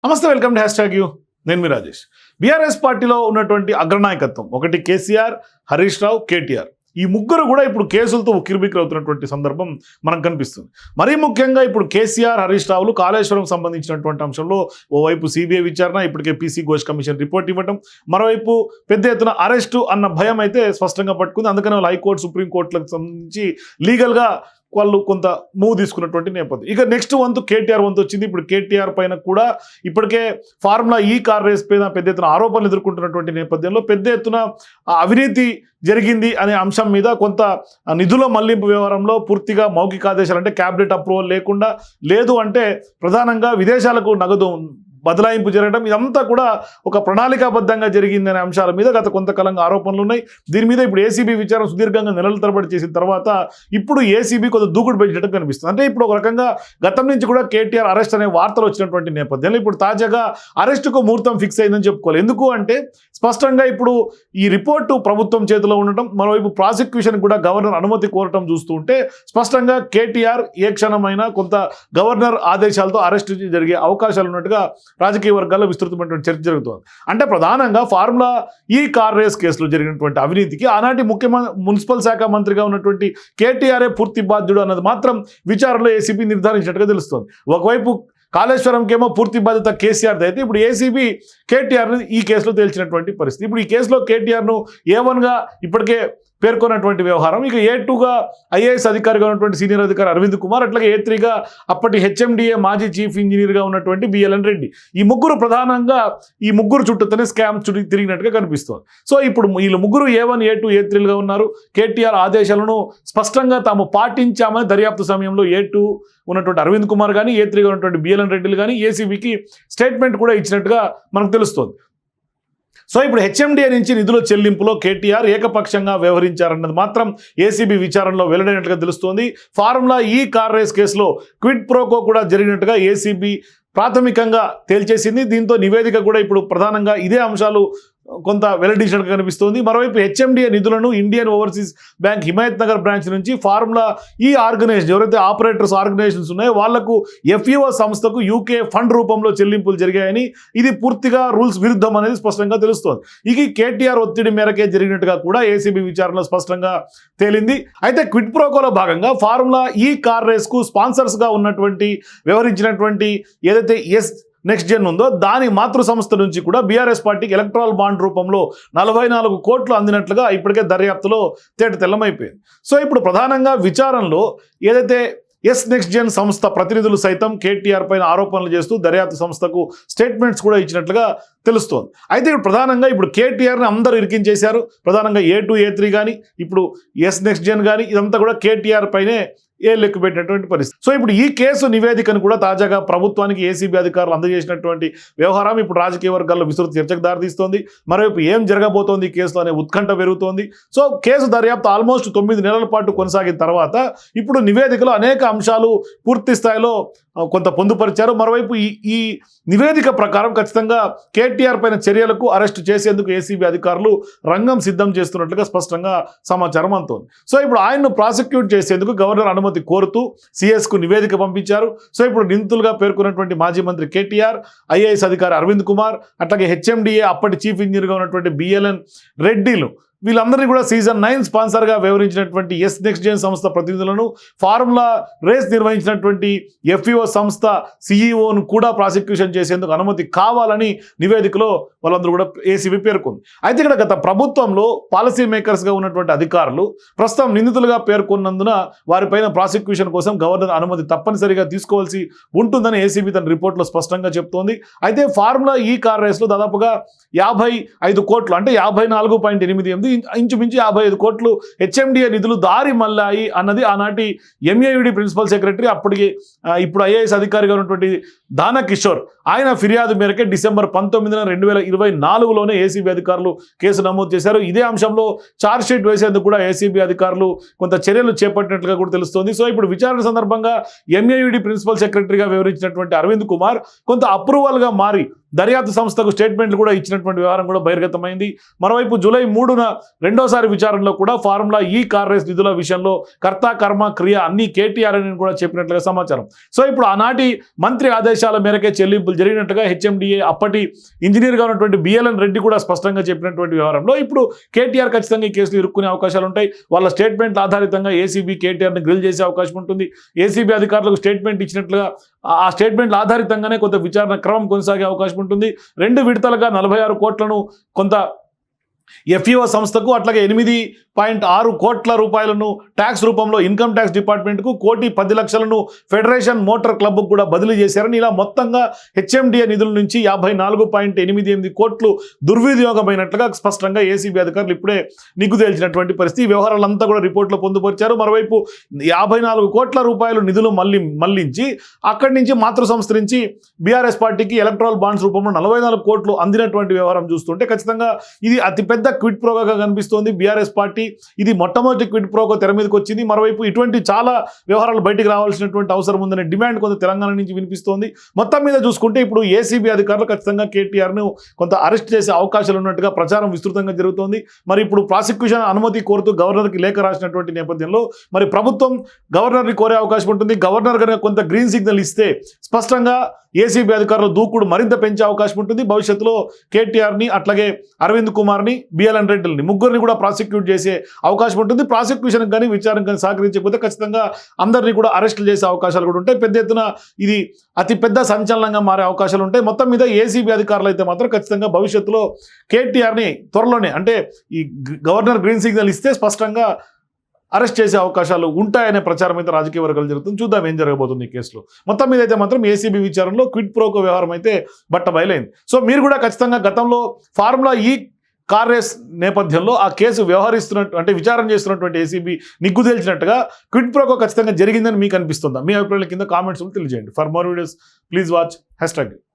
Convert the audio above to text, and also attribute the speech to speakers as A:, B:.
A: నమస్తే, welcome to hash tag you. నేను మీ Rajesh. BRS పార్టీలో ఉన్నటువంటి అగ్రనాయకత్వం ఒకటి కేసీఆర్, హరీష్ రావు, కేటీఆర్. ఈ ముగ్గురు కూడా ఇప్పుడు కేసులతో ఉక్కిరిబిక్కిరి అవుతున్నటువంటి సందర్భం మనకు కనిపిస్తుంది. మరీ ముఖ్యంగా ఇప్పుడు కేసీఆర్, హరీష్ రావులు కాళేశ్వరం సంబంధించినటువంటి అంశంలో ఓవైపు సిబిఐ విచారణ, ఇప్పటికే పీసీ ఘోష్ కమిషన్ రిపోర్ట్ ఇవ్వడం, మరోవైపు పెద్ద ఎత్తున అరెస్టు అన్న భయం అయితే స్పష్టంగా పట్టుకుంది. అందుకని వాళ్ళు హైకోర్టు, సుప్రీంకోర్టులకు సంబంధించి లీగల్గా వాళ్ళు కొంత మూవ్ తీసుకున్నటువంటి నేపథ్యం. ఇక నెక్స్ట్ వంతు కేటీఆర్ వంతు వచ్చింది. ఇప్పుడు కేటీఆర్ పైన కూడా ఇప్పటికే ఫార్ములా ఈ కార్ రేస్ పైన పెద్ద ఎత్తున ఆరోపణలు ఎదుర్కొంటున్నటువంటి నేపథ్యంలో పెద్ద ఎత్తున అవినీతి జరిగింది అనే అంశం మీద కొంత నిధుల మళ్లింపు వ్యవహారంలో పూర్తిగా మౌఖిక ఆదేశాలు, అంటే క్యాబినెట్ అప్రూవల్ లేకుండా, లేదు అంటే ప్రధానంగా విదేశాలకు నగదు బదలాయింపు జరగడం, ఇదంతా కూడా ఒక ప్రణాళికాబద్ధంగా జరిగిందనే అంశాల మీద గత కొంతకాలంగా ఆరోపణలు ఉన్నాయి. దీని మీద ఇప్పుడు ఏసీబీ విచారణ సుదీర్ఘంగా నెలల తరబడి చేసిన తర్వాత ఇప్పుడు ఏసీబీ కొంత దూకుడు పెంచినట్టు కనిపిస్తుంది. అంటే ఇప్పుడు ఒక రకంగా గతం నుంచి కూడా కేటీఆర్ అరెస్ట్ అనే వార్తలు వచ్చినటువంటి నేపథ్యంలో ఇప్పుడు తాజాగా అరెస్టుకు ముహూర్తం ఫిక్స్ అయిందని చెప్పుకోవాలి. ఎందుకు అంటే స్పష్టంగా ఇప్పుడు ఈ రిపోర్టు ప్రభుత్వం చేతిలో ఉండటం, మరోవైపు ప్రాసిక్యూషన్ కూడా గవర్నర్ అనుమతి కోరటం చూస్తూ ఉంటే స్పష్టంగా కేటీఆర్ ఏ క్షణమైనా కొంత గవర్నర్ ఆదేశాలతో అరెస్ట్ జరిగే అవకాశాలు ఉన్నట్టుగా రాజకీయ వర్గాల్లో విస్తృతమైనటువంటి చర్చ జరుగుతోంది. అంటే ప్రధానంగా ఫార్ములా ఈ కార్ రేస్ కేసులో జరిగినటువంటి అవినీతికి ఆనాటి మున్సిపల్ శాఖ మంత్రిగా ఉన్నటువంటి కేటీఆర్ఏ పూర్తి బాధ్యుడు అన్నది మాత్రం విచారణలో ఏసీబీ నిర్ధారించినట్టుగా తెలుస్తోంది. ఒకవైపు కాళేశ్వరంకేమో పూర్తి బాధ్యత కేసీఆర్ది అయితే ఇప్పుడు ఏసీబీ కేటీఆర్ని ఈ కేసులో తేల్చినటువంటి పరిస్థితి. ఇప్పుడు ఈ కేసులో కేటీఆర్ను A1గా ఇప్పటికే పేర్కొన్నటువంటి వ్యవహారం, ఇక A2గా ఐఏఎస్ అధికారిగా ఉన్నటువంటి సీనియర్ అధికారి అరవింద్ కుమార్, అట్లాగే A3గా అప్పటి హెచ్ఎండిఏ మాజీ చీఫ్ ఇంజనీర్గా ఉన్నటువంటి బిఎల్ఎన్ రెడ్డి. ఈ ముగ్గురు ప్రధానంగా ఈ ముగ్గురు చుట్టూతోనే స్కామ్ చుట్టూ తిరిగినట్టుగా కనిపిస్తుంది. సో ఇప్పుడు వీళ్ళు ముగ్గురు A1, A2, A3లుగా ఉన్నారు. కేటీఆర్ ఆదేశాలను స్పష్టంగా తాము పాటించామని దర్యాప్తు సమయంలో A2 ఉన్నటువంటి అరవింద్ కుమార్ కానీ, A3గా ఉన్నటువంటి బిఎల్ఎన్ రెడ్డిలు కానీ ఏసీబీకి స్టేట్మెంట్ కూడా ఇచ్చినట్టుగా మనకు తెలుస్తోంది. సో ఇప్పుడు హెచ్ఎండిఏ నుంచి నిధుల చెల్లింపులో కేటీఆర్ ఏకపక్షంగా వ్యవహరించారన్నది మాత్రం ఏసీబీ విచారణలో వెల్లడైనట్టుగా తెలుస్తోంది. ఫార్ములా ఈ కార్ రేస్ కేసులో క్విడ్ ప్రోకో కూడా జరిగినట్టుగా ఏసీబీ ప్రాథమికంగా తేల్చేసింది. దీంతో నివేదిక కూడా ఇప్పుడు ప్రధానంగా ఇదే అంశాలు కొంత వెల్లడించినట్టుగా కనిపిస్తోంది. మరోవైపు హెచ్ఎండిఏ నిధులను Indian overseas bank Himayat Nagar branch నుంచి ఫార్ములా ఈ ఆర్గనైజేషన్, ఎవరైతే ఆపరేటర్స్ ఆర్గనైజేషన్స్ ఉన్నాయో వాళ్లకు ఎఫ్ఈఓ సంస్థకు యూకే ఫండ్ రూపంలో చెల్లింపులు జరిగాయని, ఇది పూర్తిగా రూల్స్ విరుద్ధం అనేది స్పష్టంగా తెలుస్తోంది. ఇది కేటీఆర్ ఒత్తిడి మేరకే జరిగినట్టుగా కూడా ఏసీబీ విచారణలో స్పష్టంగా తేలింది. అయితే క్విడ్ ప్రోకోలో భాగంగా ఫార్ములా ఈ కార్ రేస్కు స్పాన్సర్స్గా ఉన్నటువంటి వ్యవహరించినటువంటి ఏదైతే నెక్స్ట్ జెన్ ఉందో దాని మాతృ సంస్థ నుంచి కూడా బీఆర్ఎస్ పార్టీకి ఎలక్ట్రల్ బాండ్ రూపంలో 44 కోట్లు అందినట్లుగా ఇప్పటికే దర్యాప్తులో తెల్లమైపోయింది. సో ఇప్పుడు ప్రధానంగా విచారణలో ఏదైతే నెక్స్ట్ జెన్ సంస్థ ప్రతినిధులు సైతం కేటీఆర్ పైన ఆరోపణలు చేస్తూ దర్యాప్తు సంస్థకు స్టేట్మెంట్స్ కూడా ఇచ్చినట్లుగా తెలుస్తోంది. అయితే ఇప్పుడు ప్రధానంగా ఇప్పుడు కేటీఆర్ని అందరూ ఇరికించేశారు. ప్రధానంగా A2, A3 కానీ ఇప్పుడు నెక్స్ట్ జెన్ కానీ ఇదంతా కూడా కేటీఆర్ పైనే లెక్క పెట్టినటువంటి పరిస్థితి. సో ఇప్పుడు ఈ కేసు నివేదికను కూడా తాజాగా ప్రభుత్వానికి ఏసీబీ అధికారులు అందజేసినటువంటి వ్యవహారం ఇప్పుడు రాజకీయ వర్గాల్లో విస్తృత చర్చకు దారితీస్తోంది. మరోవైపు ఏం జరగబోతోంది ఈ కేసులో అనే ఉత్కంఠ పెరుగుతోంది. సో కేసు దర్యాప్తు ఆల్మోస్ట్ 9 నెలల పాటు కొనసాగిన తర్వాత ఇప్పుడు నివేదికలో అనేక అంశాలు పూర్తి స్థాయిలో కొంత పొందుపరిచారు. మరోవైపు ఈ నివేదిక ప్రకారం ఖచ్చితంగా కేటీఆర్ పైన చర్యలకు అరెస్టు చేసేందుకు ఏసీబీ అధికారులు రంగం సిద్ధం చేస్తున్నట్లుగా స్పష్టంగా సమాచారం అందుతోంది. సో ఇప్పుడు ఆయన్ను ప్రాసిక్యూట్ చేసేందుకు గవర్నర్ అనుమతి కోరుతూ సిఎస్కు నివేదిక పంపించారు. సో ఇప్పుడు నిందితులుగా పేర్కొన్నటువంటి మాజీ మంత్రి కేటీఆర్, ఐఏఎస్ అధికారి అరవింద్ కుమార్, అట్లాగే హెచ్ఎండిఏ అప్పటి చీఫ్ ఇంజనీర్గా ఉన్నటువంటి బిఎల్ఎన్ రెడ్డిలు, వీళ్ళందరినీ కూడా సీజన్ 9 స్పాన్సర్గా వ్యవహరించినటువంటి నెక్స్ట్ జెన్ సంస్థ ప్రతినిధులను, ఫార్ములా రేస్ నిర్వహించినటువంటి ఎఫ్ఈఓ సంస్థ సిఈఓను కూడా ప్రాసిక్యూషన్ చేసేందుకు అనుమతి కావాలని నివేదికలో వాళ్ళందరూ కూడా ఏసీబీ పేర్కొంది. అయితే ఇక్కడ గత ప్రభుత్వంలో పాలసీ మేకర్స్గా ఉన్నటువంటి అధికారులు ప్రస్తుతం నిందితులుగా పేర్కొన్నందున వారిపైన ప్రాసిక్యూషన్ కోసం గవర్నర్ అనుమతి తప్పనిసరిగా తీసుకోవాల్సి ఉంటుందని ఏసీబీ తన రిపోర్ట్లో స్పష్టంగా చెప్తోంది. అయితే ఫార్ములా ఈ కార్ రేస్లో దాదాపుగా 55 కోట్లు, అంటే 54.88, ఇంచుమించు 55 కోట్లు హెచ్ఎండిఏ నిధులు దారి మళ్ళాయి అన్నది ఆనాటి ఎంఏయుడి ప్రిన్సిపల్ సెక్రటరీ, ఇప్పుడు ఐఏఎస్ అధికారిగా ఉన్నటువంటి దానా కిషోర్, ఆయన ఫిర్యాదు మేరకే డిసెంబర్ 19, 2024లోనే ఏసీబీ అధికారులు కేసు నమోదు చేశారు. ఇదే అంశంలో ఛార్జ్షీట్ వేసేందుకు కూడా ఏసీబీ అధికారులు కొంత చర్యలు చేపట్టినట్లుగా కూడా తెలుస్తోంది. సో ఇప్పుడు విచారణ సందర్భంగా ఎంఏయుడి ప్రిన్సిపల్ సెక్రటరీగా వ్యవహరించినటువంటి అరవింద్ కుమార్ కొంత అప్రూవల్గా మారి దర్యాప్తు సంస్థకు స్టేట్మెంట్లు కూడా ఇచ్చినటువంటి వ్యవహారం కూడా బహిర్గతమైంది. మరోవైపు జూలై 3న రెండోసారి విచారణలో కూడా ఫార్ములా ఈ కార్ రేస్ నిధుల విషయంలో కర్త కర్మ క్రియ అన్ని కేటీఆర్ అని కూడా చెప్పినట్లుగా సమాచారం. సో ఇప్పుడు ఆనాటి మంత్రి ఆదేశాల మేరకే చెల్లింపులు జరిగినట్టుగా హెచ్ఎండిఏ అప్పటి ఇంజనీర్గా ఉన్నటువంటి బిఎల్ఎన్ రెడ్డి కూడా స్పష్టంగా చెప్పినటువంటి వ్యవహారంలో ఇప్పుడు కేటీఆర్ ఖచ్చితంగా ఈ కేసులు ఇరుక్కునే అవకాశాలు ఉంటాయి. వాళ్ళ స్టేట్మెంట్ల ఆధారితంగా ఏసీబీ కేటీఆర్ని గ్రిల్ చేసే అవకాశం ఉంటుంది. ఏసీబీ అధికారులకు స్టేట్మెంట్ ఇచ్చినట్లుగా ఆ స్టేట్మెంట్ల ఆధారితంగానే కొంత విచారణ క్రమం కొనసాగే అవకాశం ఉంటుంది. 2 విడతలుగా 46 కోట్లను కొంత ఎఫ్ఈఓ సంస్థకు, అట్లాగే 8.6 కోట్ల రూపాయలను ట్యాక్స్ రూపంలో ఇన్కమ్ ట్యాక్స్ డిపార్ట్మెంట్కు, 1,10,00,000ను ఫెడరేషన్ మోటార్ క్లబ్కు కూడా బదిలీ చేశారని, ఇలా మొత్తంగా హెచ్ఎండిఏ నిధుల నుంచి 54.88 కోట్లు దుర్వినియోగమైనట్లుగా స్పష్టంగా ఏసీబీ అధికారులు ఇప్పుడే నిగ్గు తేల్చినటువంటి పరిస్థితి. ఈ వ్యవహారాలంతా కూడా రిపోర్ట్లో పొందుపరిచారు. మరోవైపు 54 కోట్ల రూపాయలు నిధులు మళ్లించి అక్కడి నుంచి మాతృ సంస్థ నుంచి బీఆర్ఎస్ పార్టీకి ఎలక్ట్రల్ బాండ్స్ రూపంలో 44 కోట్లు అందినటువంటి వ్యవహారం చూస్తుంటే ఖచ్చితంగా ఇది అతిపెద్ద క్విడ్ ప్రోగా కనిపిస్తోంది బీఆర్ఎస్ పార్టీ. ఇది మొట్టమొదటి క్విడ్ ప్రోగా తెర మీదకి వచ్చింది. మరోవైపు ఇటువంటి చాలా వ్యవహారాలు బయటికి రావాల్సినటువంటి అవసరం ఉందనే డిమాండ్ కొంత తెలంగాణ నుంచి వినిపిస్తోంది. మొత్తం మీద చూసుకుంటే ఇప్పుడు ఏసీబీ అధికారులు ఖచ్చితంగా కేటీఆర్ను కొంత అరెస్ట్ చేసే అవకాశాలు ఉన్నట్టుగా ప్రచారం విస్తృతంగా జరుగుతోంది. మరి ఇప్పుడు ప్రాసిక్యూషన్ అనుమతి కోరుతూ గవర్నర్కి లేఖ రాసినటువంటి నేపథ్యంలో మరి ప్రభుత్వం గవర్నర్ని కోరే అవకాశం ఉంటుంది. గవర్నర్ కనుక కొంత గ్రీన్ సిగ్నల్ ఇస్తే స్పష్టంగా ఏసీబీ అధికారులు దూకుడు మరింత పెంచే అవకాశం ఉంటుంది. భవిష్యత్తులో కేటీఆర్ని అట్లాగే అరవింద్ కుమార్ని, బిఎల్ఎన్ రెడ్డిని ముగ్గురిని కూడా ప్రాసిక్యూట్ చేసే అవకాశం ఉంటుంది. ప్రాసిక్యూషన్కి కానీ విచారణకు కానీ సహకరించకపోతే ఖచ్చితంగా అందరినీ కూడా అరెస్టులు చేసే అవకాశాలు కూడా ఉంటాయి. పెద్ద ఎత్తున ఇది అతిపెద్ద సంచలనంగా మారే అవకాశాలు ఉంటాయి. మొత్తం మీద ఏసీబీ అధికారులు అయితే మాత్రం ఖచ్చితంగా భవిష్యత్తులో కేటీఆర్ని త్వరలోనే, అంటే ఈ గవర్నర్ గ్రీన్ సిగ్నల్ ఇస్తే స్పష్టంగా అరెస్ట్ చేసే అవకాశాలు ఉంటాయనే ప్రచారం అయితే రాజకీయ వర్గాలు జరుగుతుంది. చూద్దాం ఏం జరగబోతుంది ఈ కేసులో. మొత్తం మీద అయితే మాత్రం ఏసీబీ విచారణలో క్విడ్ ప్రోకో వ్యవహారం అయితే బట్ట బయలైంది. సో మీరు కూడా ఖచ్చితంగా గతంలో ఫార్ములా ఈ కార్ రేస్ నేపథ్యంలో ఆ కేసు వ్యవహరిస్తున్నట్టు, అంటే విచారణ చేస్తున్నటువంటి ఏసీబీ నిగ్గు తేల్చినట్టుగా క్విడ్ ప్రోకో ఖచ్చితంగా జరిగిందని మీకు అనిపిస్తుందా? మీ అభిప్రాయాల కింద కామెంట్స్ తెలియజేయండి. For more videos please watch #.